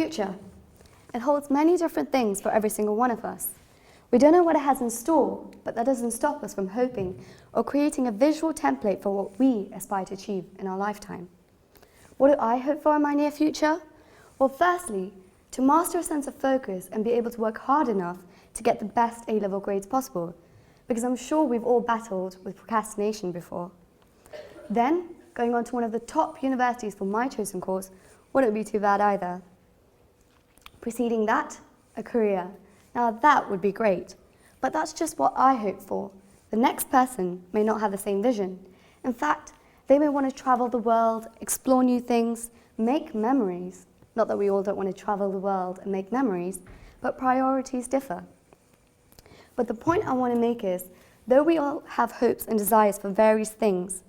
future. It holds many different things for every single one of us. We don't know what it has in store, but that doesn't stop us from hoping or creating a visual template for what we aspire to achieve in our lifetime. What do I hope for in my near future? Well, firstly, to master a sense of focus and be able to work hard enough to get the best A-level grades possible, because I'm sure we've all battled with procrastination before. Then, going on to one of the top universities for my chosen course wouldn't be too bad either. Preceding that, a career. Now that would be great, but that's just what I hope for. The next person may not have the same vision. In fact, they may want to travel the world, explore new things, make memories. Not that we all don't want to travel the world and make memories, but priorities differ. But the point I want to make is, though we all have hopes and desires for various things,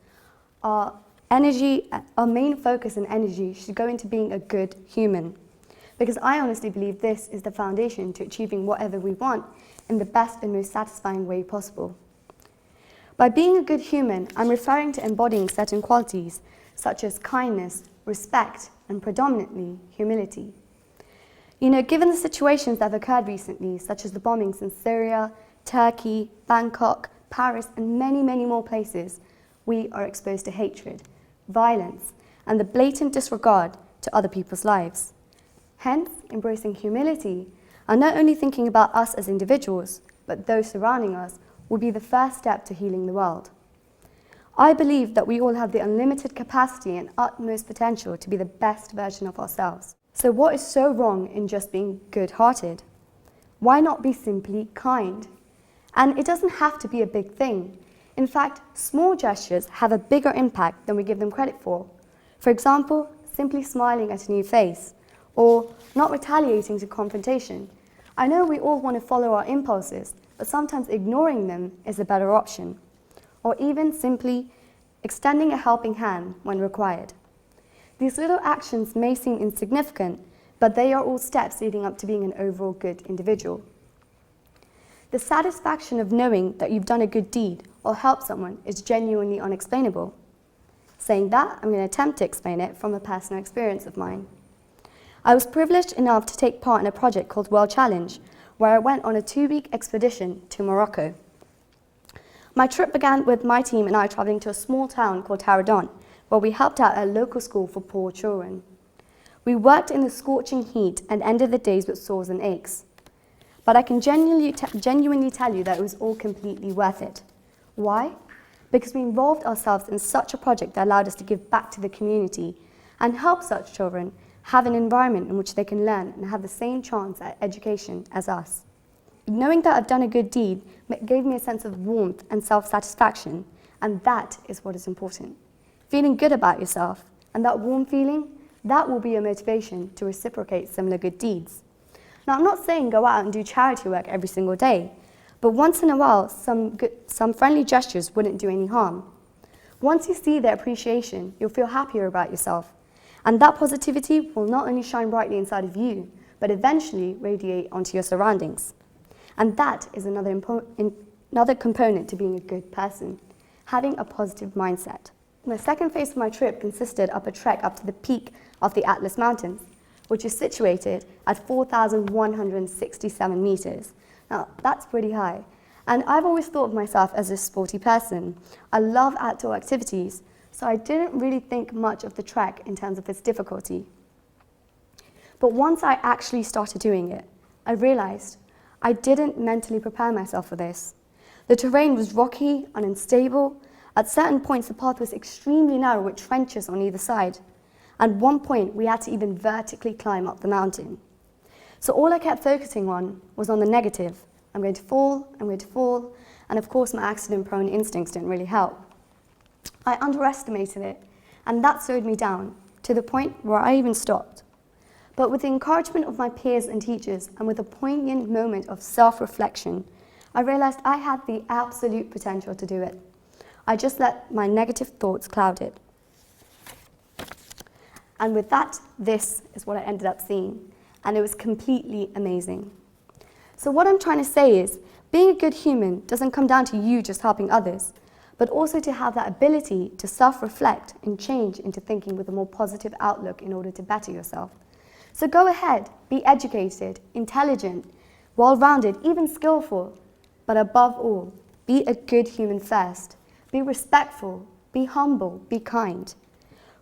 our main focus and energy should go into being a good human. Because I honestly believe this is the foundation to achieving whatever we want in the best and most satisfying way possible. By being a good human, I'm referring to embodying certain qualities such as kindness, respect, and predominantly humility. You know, given the situations that have occurred recently, such as the bombings in Syria, Turkey, Bangkok, Paris, and many, many more places, we are exposed to hatred, violence, and the blatant disregard to other people's lives. Hence, embracing humility and not only thinking about us as individuals, but those surrounding us, will be the first step to healing the world. I believe that we all have the unlimited capacity and utmost potential to be the best version of ourselves. So what is so wrong in just being good-hearted? Why not be simply kind? And it doesn't have to be a big thing. In fact, small gestures have a bigger impact than we give them credit for. For example, simply smiling at a new face, or not retaliating to confrontation. I know we all want to follow our impulses, but sometimes ignoring them is a better option. Or even simply extending a helping hand when required. These little actions may seem insignificant, but they are all steps leading up to being an overall good individual. The satisfaction of knowing that you've done a good deed or helped someone is genuinely unexplainable. Saying that, I'm going to attempt to explain it from a personal experience of mine. I was privileged enough to take part in a project called World Challenge, where I went on a 2-week expedition to Morocco. My trip began with my team and I traveling to a small town called Natarajan, where we helped out at a local school for poor children. We worked in the scorching heat and ended the days with sores and aches. But I can genuinely tell you that it was all completely worth it. Why? Because we involved ourselves in such a project that allowed us to give back to the community and help such children have an environment in which they can learn and have the same chance at education as us. Knowing that I've done a good deed gave me a sense of warmth and self-satisfaction, and that is what is important. Feeling good about yourself, and that warm feeling, that will be a motivation to reciprocate similar good deeds. Now, I'm not saying go out and do charity work every single day, but once in a while, some friendly gestures wouldn't do any harm. Once you see their appreciation, you'll feel happier about yourself, and that positivity will not only shine brightly inside of you, but eventually radiate onto your surroundings. And that is another component to being a good person, having a positive mindset. The second phase of my trip consisted of a trek up to the peak of the Atlas Mountains, which is situated at 4,167 meters. Now, that's pretty high. And I've always thought of myself as a sporty person. I love outdoor activities, so I didn't really think much of the trek in terms of its difficulty. But once I actually started doing it, I realized I didn't mentally prepare myself for this. The terrain was rocky and unstable. At certain points, the path was extremely narrow with trenches on either side. At one point, we had to even vertically climb up the mountain. So all I kept focusing on was on the negative. I'm going to fall, and of course my accident-prone instincts didn't really help. I underestimated it, and that slowed me down, to the point where I even stopped. But with the encouragement of my peers and teachers, and with a poignant moment of self-reflection, I realized I had the absolute potential to do it. I just let my negative thoughts cloud it. And with that, this is what I ended up seeing, and it was completely amazing. So what I'm trying to say is, being a good human doesn't come down to you just helping others, but also to have that ability to self-reflect and change into thinking with a more positive outlook in order to better yourself. So go ahead, be educated, intelligent, well-rounded, even skillful. But above all, be a good human first. Be respectful, be humble, be kind.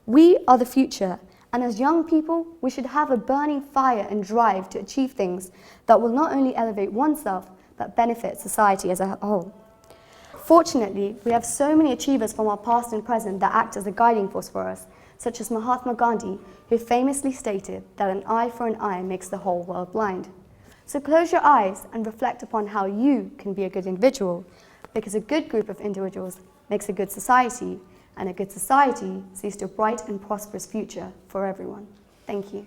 We are the future, and as young people, we should have a burning fire and drive to achieve things that will not only elevate oneself, but benefit society as a whole. Fortunately, we have so many achievers from our past and present that act as a guiding force for us, such as Mahatma Gandhi, who famously stated that an eye for an eye makes the whole world blind. So close your eyes and reflect upon how you can be a good individual, because a good group of individuals makes a good society, and a good society sees to a bright and prosperous future for everyone. Thank you.